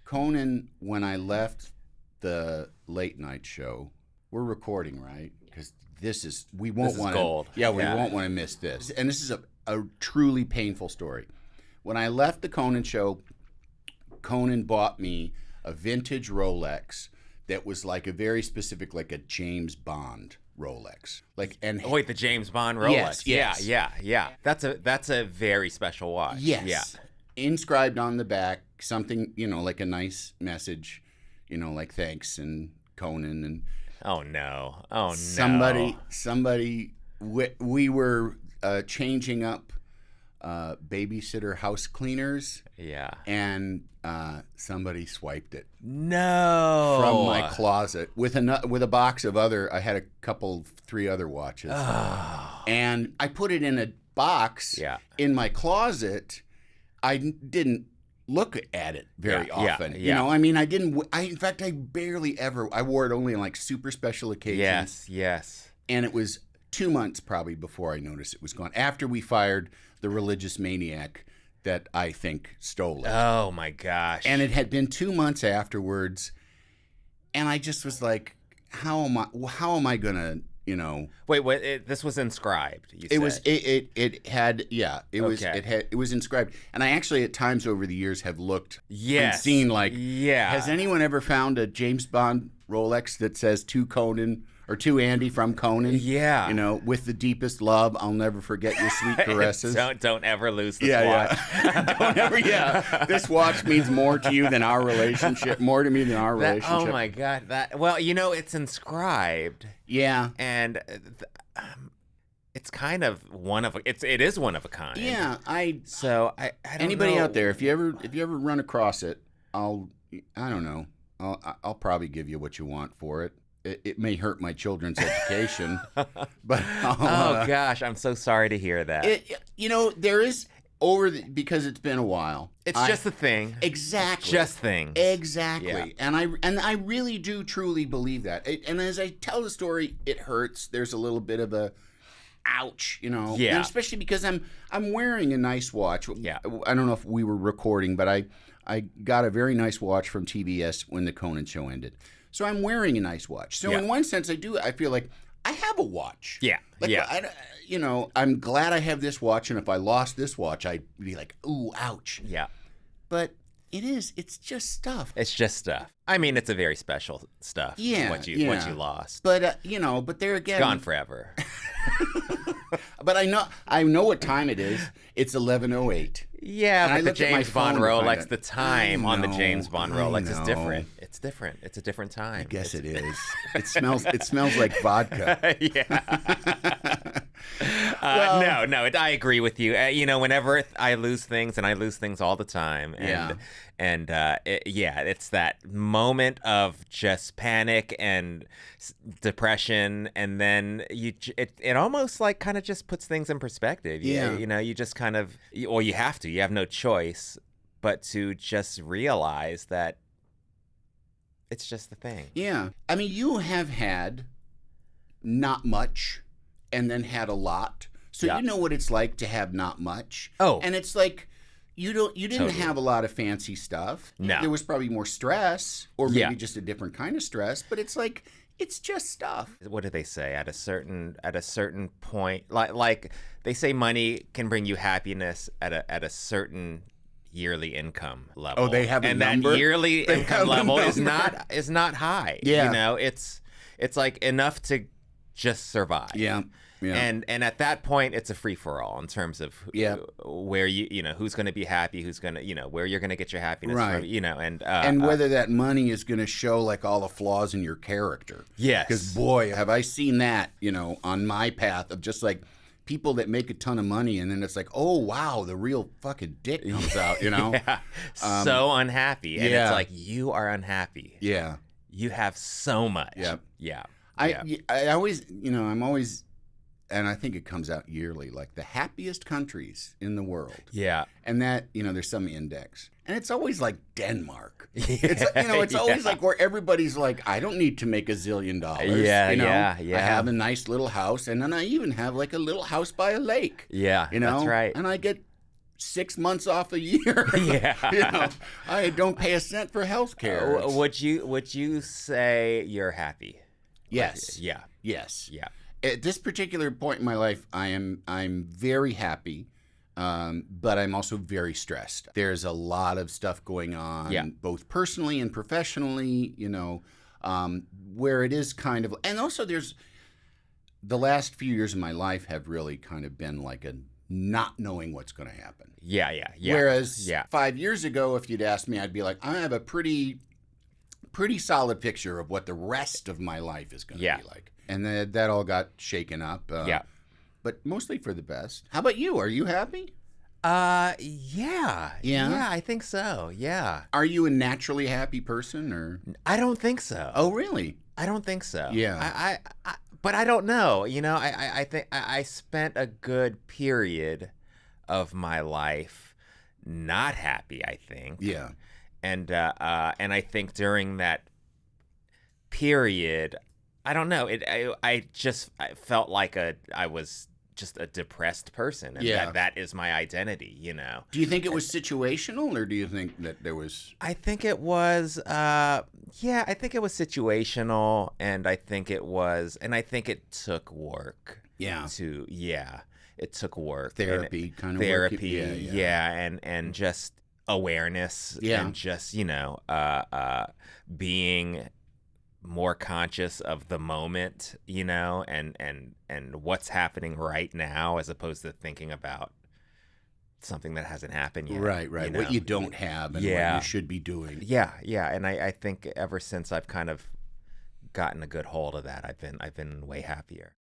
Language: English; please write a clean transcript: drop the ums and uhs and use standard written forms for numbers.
Conan, when I left the late night show, we're recording, right? Because we won't want gold. Yeah, we won't want to miss this. And this is a truly painful story. When I left the Conan show, Conan bought me a vintage Rolex that was like a very specific, like a James Bond Rolex. The James Bond Rolex. Yes. Yeah. That's a very special watch. Yes. Yeah. Inscribed on the back, something, like a nice message, like thanks and Conan and Oh no. Somebody, we were changing up babysitter house cleaners. Yeah. And somebody swiped it. No. From my closet with a box of I had 3 other watches. Oh. And I put it in a box in my closet. I didn't look at it very often. Yeah. In fact, I barely ever, I wore it only on like super special occasions. Yes. And it was 2 months probably before I noticed it was gone. After we fired the religious maniac that I think stole it. Oh my gosh. And it had been 2 months afterwards. And I just was like, how am I going to, Wait, this was inscribed, you said? It was inscribed. And I actually at times over the years have looked and seen has anyone ever found a James Bond Rolex that says to Conan or to Andy from Conan? Yeah. With the deepest love, I'll never forget your sweet caresses. Don't ever lose this watch. Don't ever, this watch means more to you than our relationship, more to me than our relationship. Oh my God. It's inscribed. Yeah. And it's kind of it is one of a kind. Yeah. I don't anybody know. out there, if you ever run across it, I don't know. I'll probably give you what you want for it. It may hurt my children's education, but gosh, I'm so sorry to hear that. There is because it's been a while. It's just a thing. Exactly. Just things. Exactly. Yeah. And I really do truly believe that. And as I tell the story, it hurts. There's a little bit of a ouch, Yeah. And especially because I'm wearing a nice watch. Yeah. I don't know if we were recording, but I got a very nice watch from TBS when the Conan show ended. So I'm wearing a nice watch. So in one sense, I feel like I have a watch. Yeah. I'm glad I have this watch, and if I lost this watch, I'd be like, ooh, ouch. Yeah. But it's just stuff. It's just stuff. I mean, it's a very special stuff. Yeah. What you lost. But but there again, it's gone forever. But I know what time it is. It's 11:08. Yeah, and but the James Bond Rolex, the time on the James Bond Rolex is different. It's different. It's a different time. I guess it is. It smells like vodka. Yeah. No, I agree with you. Whenever I lose things, and I lose things all the time, it's that moment of just panic and depression, and then it almost like kind of just puts things in perspective. You just kind of, or you have no choice but to just realize that it's just the thing. Yeah. I mean, you have had not much and then had a lot. So you know what it's like to have not much. Oh. And it's like you didn't Totally. have a lot of fancy stuff. No. There was probably more stress, or maybe just a different kind of stress, but it's like it's just stuff. What do they say? At a certain point, like they say money can bring you happiness at a certain yearly income level. Oh, they have a number? And that yearly income level is number. not high. Yeah. It's like enough to just survive. Yeah. Yeah. And at that point, it's a free for all in terms of where who's going to be happy, who's going to where you're going to get your happiness right. from, and whether that money is going to show like all the flaws in your character. Yes. Because boy, have I seen that on my path of just like people that make a ton of money and then it's like, oh wow, the real fucking dick comes out. Yeah. So unhappy, and it's like you are unhappy. Yeah. You have so much. Yep. Yeah. I always, I'm always. And I think it comes out yearly, like the happiest countries in the world. Yeah. And that, there's some index. And it's always like Denmark. It's always like where everybody's like, I don't need to make $1 zillion. Yeah. I have a nice little house. And then I even have like a little house by a lake. Yeah, that's right. And I get 6 months off a year. Yeah. I don't pay a cent for health care. Would you say you're happy? Yes. Yeah. Yes. Yeah. At this particular point in my life, I'm very happy, but I'm also very stressed. There's a lot of stuff going on, both personally and professionally, where it is kind of, and also there's the last few years of my life have really kind of been like a not knowing what's going to happen. Yeah. Whereas 5 years ago, if you'd asked me, I'd be like, I have a pretty solid picture of what the rest of my life is going to be like. And that all got shaken up. But mostly for the best. How about you? Are you happy? Yeah. Yeah, I think so. Yeah. Are you a naturally happy person, or? I don't think so. Oh, really? I don't think so. Yeah. But I don't know. I think I spent a good period of my life not happy, I think. Yeah. And I think during that period, I don't know. I felt like I was just a depressed person, and that is my identity. Do you think it was situational, or do you think that there was? I think it was. I think it was situational, and I think it took work. Yeah. It took work. Therapy, kind of therapy. Work. And just awareness. Yeah. And just being more conscious of the moment, and what's happening right now, as opposed to thinking about something that hasn't happened yet. Right. What you don't have and what you should be doing. Yeah. And I think ever since I've kind of gotten a good hold of that, I've been way happier.